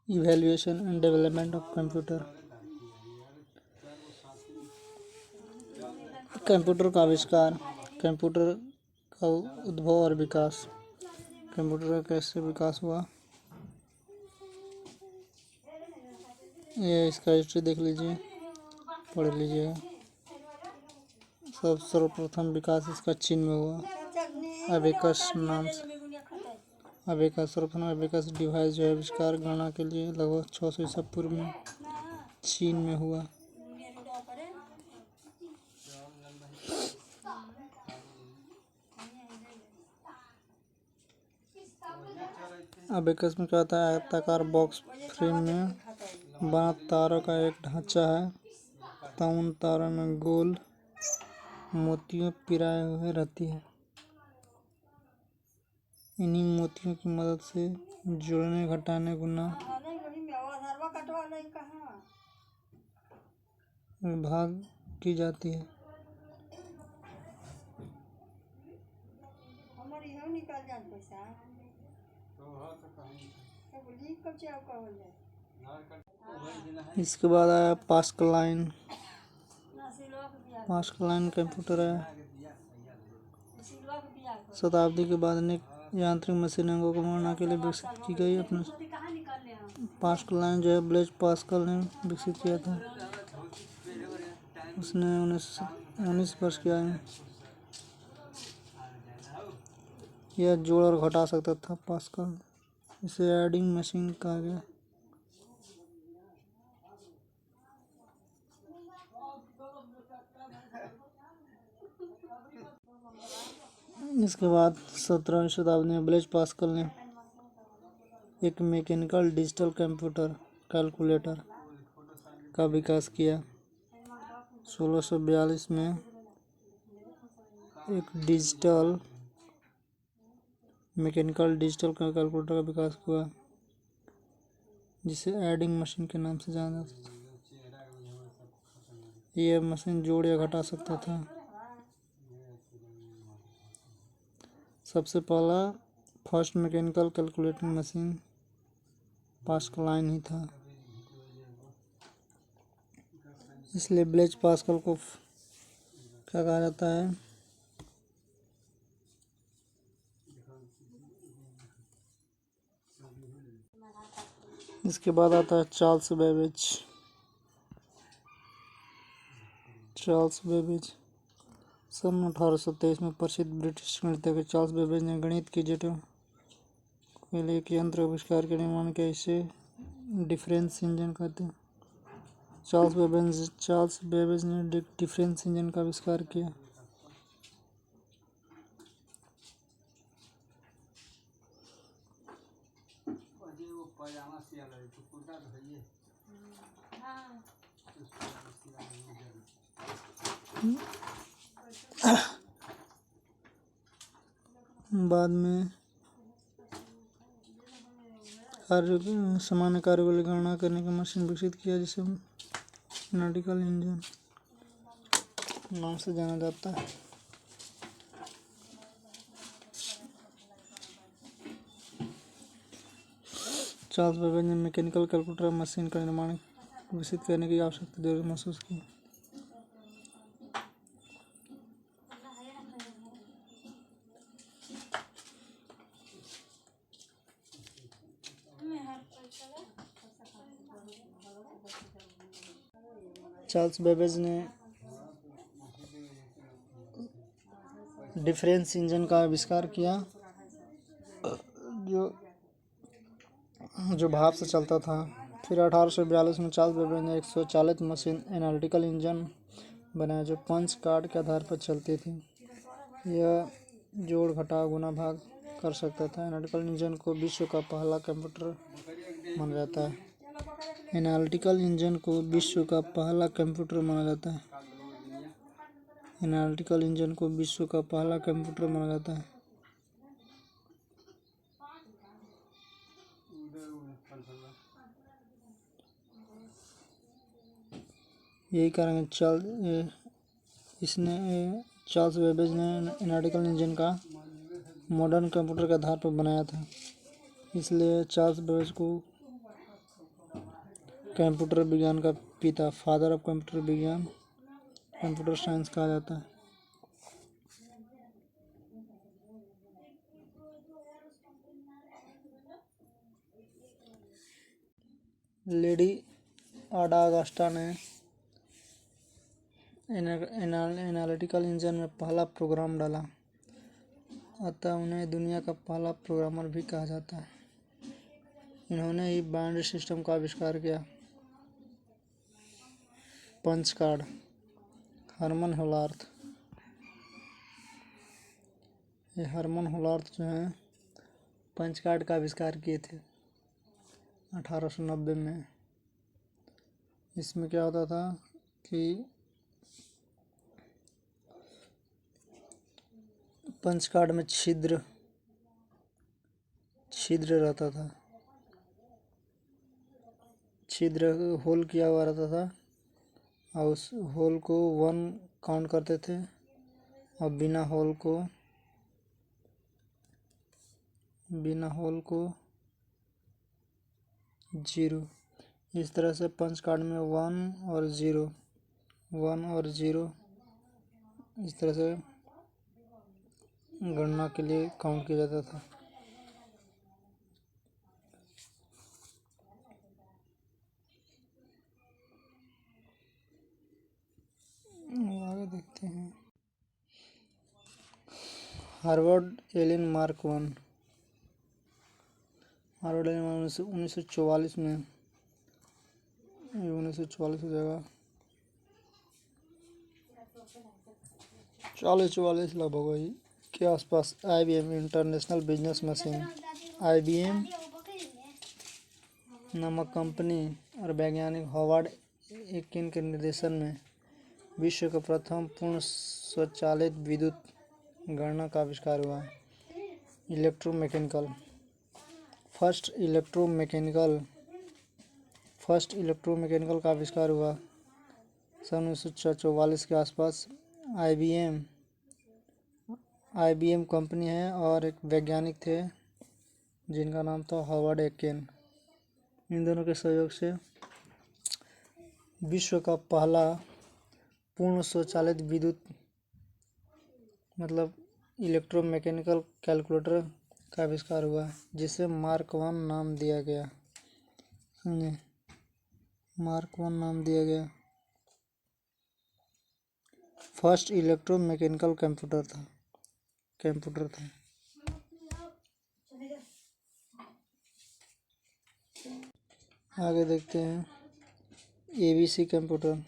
Evaluation and development of computer. Computer का आविष्कार, computer का उद्भव और विकास। कंप्यूटर का कैसे विकास हुआ, ये इसका हिस्ट्री देख लीजिए, पढ़ लीजिएगा। सर्वप्रथम विकास इसका चीन में हुआ, अबेकस नाम से। अबेकस सर्वप्रथम अबेकस डिवाइस जो है आविष्कार गणना के लिए लगभग 600 ईसा पूर्व में चीन में हुआ। अबेकस में क्या होता है, आयताकार बॉक्स फ्रेम में बना तारों का एक ढांचा है तथा उन तारों में गोल मोतियों पिराए हुए रहती है। इन्हीं मोतियों की मदद से जोड़ने, घटाने, गुणा, भाग की जाती है। इसके बाद आया pascal line. Pascal line computer है। शताब्दी के बाद अनेक यांत्रिक मशीन अंगों को गणना के लिए विकसित की गई। अपने पास्कल लाइन जो है ब्लेज पास्कल ने विकसित किया था। उसने 19 वर्ष किया है। यह जोड़ और घटा सकता था पास्कल, इसे एडिंग मशीन कहा गया। इसके बाद 17वीं शताब्दी में ब्लेज पास्कल ने एक मैकेनिकल डिजिटल कंप्यूटर कैलकुलेटर का विकास किया। 1642 में एक मैकेनिकल डिजिटल कैलकुलेटर का विकास हुआ, जिसे एडिंग मशीन के नाम से जाना जाता था। यह मशीन जोड़ या घटा सकता था। सबसे पहला first mechanical calculating machine Pascaline ही था, इसलिए ब्लेज पास्कल को क्या कहा जाता है, इसके बाद आता है चार्ल्स बेबेज। चार्ल्स बेबेज सन 1823 में प्रसिद्ध ब्रिटिश गणितज्ञ चार्ल्स बेबेज ने गणित की जटिल के लिए एक यंत्र आविष्कार के निर्माण किया। इसे डिफरेंस इंजन कहते हैं। चार्ल्स बेबेज ने डिफरेंस इंजन का आविष्कार किया। बाद में सामान्य कार्यों की गणना करने की मशीन विकसित किया, जिसे एनालिटिकल इंजन नाम से जाना जाता है। चार्ल्स बेबेज ने मैकेनिकल कैलकुलेटर मशीन का निर्माण विकसित करने की आवश्यकता जरूर महसूस की। चार्ल्स बेबेज ने डिफरेंस इंजन का आविष्कार किया, जो भाप से चलता था। फिर 1842 में चार्ल्स बेबेज ने एक स्वचालित मशीन एनालिटिकल इंजन बनाया, जो पंच कार्ड के आधार पर चलती थी। यह जोड़, घटाव, गुणा, भाग कर सकता था। एनालिटिकल इंजन को विश्व का पहला कंप्यूटर माना जाता है। एनालिटिकल इंजन को विश्व का पहला कंप्यूटर माना जाता है। एनालिटिकल इंजन को विश्व का पहला कंप्यूटर माना जाता है। यही कारण है चार्ल्स बेबेज ने एनालिटिकल इंजन का मॉडर्न कंप्यूटर के आधार पर बनाया था। इसलिए चार्ल्स बेबेज को कंप्यूटर विज्ञान का पिता, फादर ऑफ कंप्यूटर विज्ञान, कंप्यूटर साइंस कहा जाता है। लेडी आडा अगस्टा ने एनालिटिकल इंजन में पहला प्रोग्राम डाला, अतः उन्हें दुनिया का पहला प्रोग्रामर भी कहा जाता है। इन्होंने ही बाइनरी सिस्टम का आविष्कार किया। Punch card, Herman Hollerith. ये हरमन होलार्थ जो है पंच कार्ड का आविष्कार किए थे 1890 में। इसमें क्या होता था कि पंच कार्ड में छिद्र रहता था, छिद्र होल किया हुआ रहता था और उस होल को 1 काउंट करते थे और बिना होल को 0। इस तरह से पंच कार्ड में 1 और 0 इस तरह से गणना के लिए काउंट किया जाता था। आगे देखते हैं। हार्वर्ड एलिन मार्क 1। हार्वर्ड एलिन 1944 में, 1944 हो जाएगा, 40-44 लगभग वही के आसपास। IBM international business machine, IBM नामक कंपनी और वैज्ञानिक हॉवर्ड एकिन के निर्देशन में विश्व का प्रथम पूर्ण स्वचालित विद्युत गणना का आविष्कार हुआ। फर्स्ट इलेक्ट्रोमैकेनिकल का आविष्कार हुआ सन 1944 के आसपास। IBM कंपनी है और एक वैज्ञानिक थे जिनका नाम था हॉवर्ड एकिन। इन दोनों के सहयोग से विश्व का पहला पूर्ण स्वचालित विद्युत मतलब इलेक्ट्रोमैकेनिकल कैलकुलेटर का आविष्कार हुआ, जिसे मार्क 1 नाम दिया गया। फर्स्ट इलेक्ट्रोमैकेनिकल कंप्यूटर था। आगे देखते हैं। ABC computer.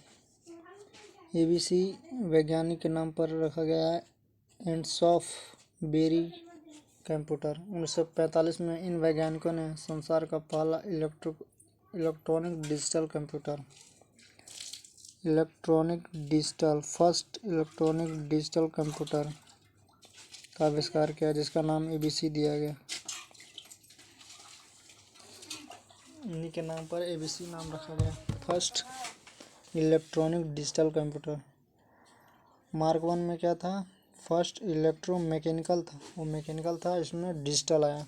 ABC वैज्ञानिक के नाम पर रखा गया है। एंडसॉफ बेरी कंप्यूटर। 1945 में इन वैज्ञानिकों ने संसार का पहला फर्स्ट इलेक्ट्रॉनिक डिजिटल कंप्यूटर का आविष्कार किया, जिसका नाम ABC दिया गया। इन्हीं के नाम पर ABC नाम रखा गया। First electronic digital computer. Mark 1 में क्या था? फर्स्ट इलेक्ट्रोमैकेनिकल था, वो मैकेनिकल था, इसमें डिजिटल आया,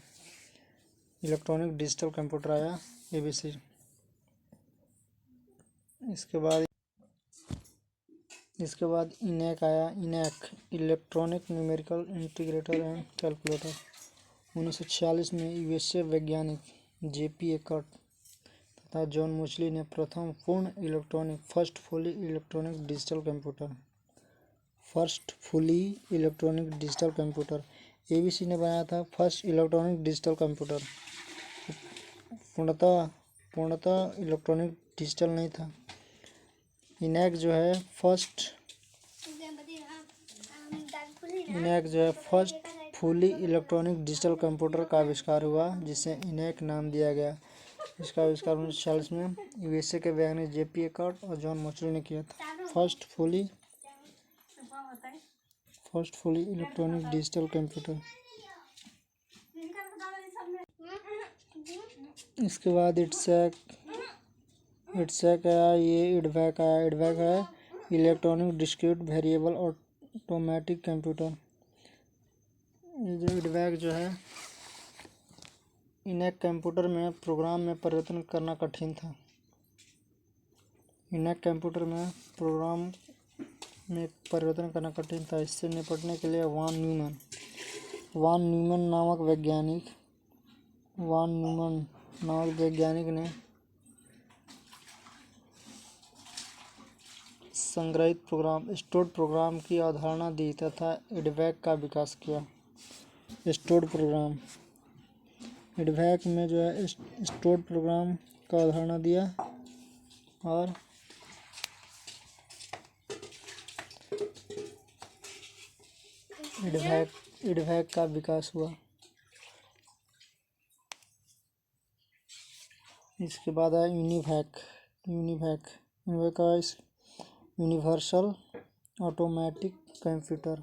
इलेक्ट्रॉनिक डिजिटल कंप्यूटर आया ABC। इसके बाद इनैक आया। Electronic numerical integrator and calculator. 1946 में USA वैज्ञानिक JP एकर्ट तथा जॉन मोचली ने प्रथम first fully electronic digital computer ABC ने बनाया था। फर्स्ट इलेक्ट्रॉनिक डिजिटल कंप्यूटर पूर्णतः इलेक्ट्रॉनिक डिजिटल नहीं था। इनैक जो है first fully electronic digital computer का आविष्कार हुआ, जिसे इनैक नाम दिया गया। इसका आविष्कार 1946 में USA के वैज्ञानिक JP एकर्ट और जॉन मोचली ने किया था। First fully electronic digital computer. इसके बाद इट्सैक आया, ये इडवैक है electronic discrete variable automatic computer. ये जो इडवैक जो है, इनैक कंप्यूटर में प्रोग्राम में परिवर्तन करना कठिन था। इनैक कंप्यूटर में प्रोग्राम में परिवर्तन करना कठिन था। इससे निपटने के लिए वान न्यूमन नामक वैज्ञानिक ने संग्रहित स्टोर्ड प्रोग्राम की अवधारणा दी तथा इडवैक का विकास किया। स्टोर्ड प्रोग्राम इडवैक में जो है स्टोर्ड प्रोग्राम का अवधारणा दिया और इडवैक का विकास हुआ। इसके बाद आया यूनिवर्सल ऑटोमेटिक कंप्यूटर।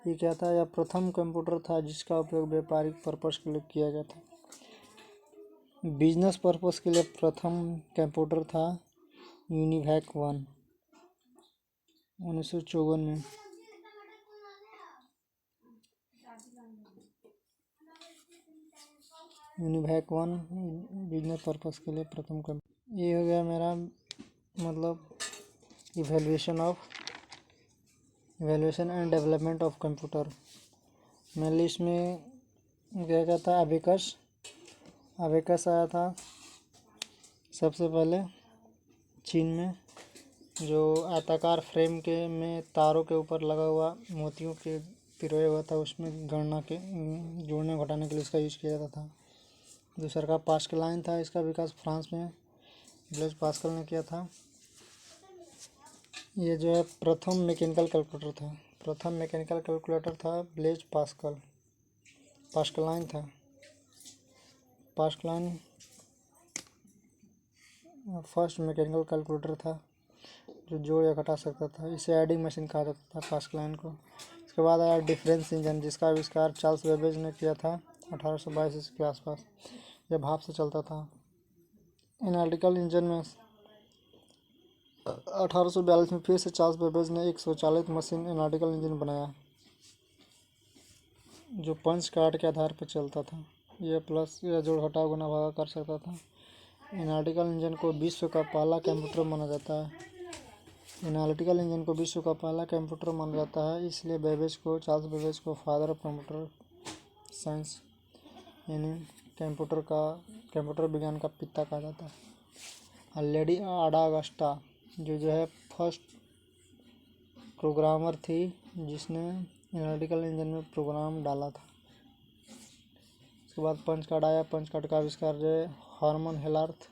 ये क्या था? यह प्रथम कंप्यूटर था जिसका उपयोग व्यापारिक पर्पस के लिए किया गया था। बिजनेस पर्पस के लिए प्रथम कंप्यूटर था यूनिवैक 1 1954 में। यूनिवैक 1 बिजनेस पर्पस के लिए प्रथम कंप्यूटर। ये हो गया मेरा मतलब evaluation and development of computer. Mainly इसमें क्या क्या था? अबेकस आया था सबसे पहले चीन में, जो आयताकार फ्रेम में तारों के ऊपर लगा हुआ मोतियों के पिरोया हुआ था, उसमें गणना के जोड़ने घटाने के लिए इसका यूज किया जाता था। दूसरा का पास्कल था। इसका विकास फ्रांस में ब्लेज पास्कल ने किया था। ये जो है प्रथम मैकेनिकल कैलकुलेटर था ब्लेज पास्कलाइन था। पास्कलाइन फर्स्ट मैकेनिकल कैलकुलेटर था जो जोड़ या घटा सकता था। इसे एडिंग मशीन कहा जाता था पास्कलाइन को। इसके बाद आया डिफरेंस इंजन, जिसका आविष्कार चार्ल्स बेबेज ने किया था 1822 के आसपास। यह भाप से चलता था। एनालिटिकल इंजन में 1842 में फिर से चार्ल्स बेबेज ने एक स्वचालित मशीन एनालिटिकल इंजन बनाया जो पंच कार्ड के आधार पर चलता था। यह प्लस या जोड़ घटाव गुना भागा कर सकता था। एनालिटिकल इंजन को विश्व का पहला कंप्यूटर माना जाता है। इसलिए चार्ल्स बेबेज को फादर ऑफ कंप्यूटर साइंस यानी कंप्यूटर विज्ञान का पिता कहा जाता है। और लेडी आडा अगस्टा जो है फर्स्ट प्रोग्रामर थी जिसने एनालिटिकल इंजन में प्रोग्राम डाला था। उसके बाद पंच कार्ड आया। पंच कार्ड का आविष्कार जो है हरमन हेलार्थ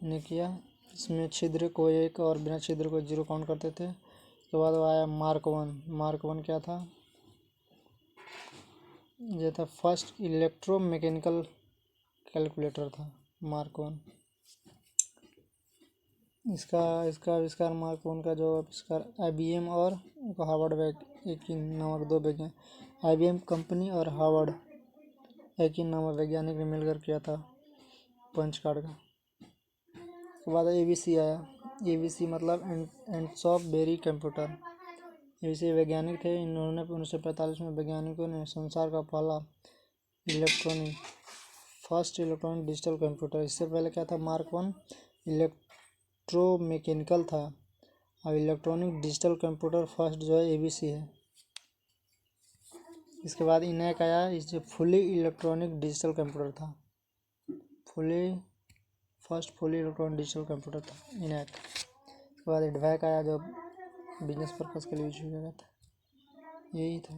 ने किया। इसमें छिद्र को 1 और बिना छिद्र को 0 काउंट करते थे। उसके बाद आया मार्क वन क्या था? यह था फर्स्ट इलेक्ट्रोमैकेनिकल कैलकुलेटर था मार्क 1। इसका आविष्कार मार्क 1 का जो आविष्कार IBM और हार्वर्ड एकिन नामक 2 वैज्ञानिक IBM कंपनी और हार्वर्ड एकिन नामक वैज्ञानिक ने मिलकर किया था पंच कार्ड का। उसके बाद ABC आया। ABC मतलब एंड्सॉफ बेरी कंप्यूटर। ABC वैज्ञानिक थे। इन्होंने 1945 में वैज्ञानिकों ने संसार का पहला फर्स्ट इलेक्ट्रॉनिक डिजिटल कंप्यूटर। इससे पहले क्या था? मार्क 1 इलेक्ट्रोमैकेनिकल था और इलेक्ट्रॉनिक डिजिटल कंप्यूटर फर्स्ट जो है ABC है। इसके बाद इनैक आया। इस जो फुली इलेक्ट्रॉनिक डिजिटल कंप्यूटर था, first fully electronic digital computer था इनैक। उसके बाद इडवैक आया जो बिजनेस पर्पस के लिए यूज किया गया था। यही था।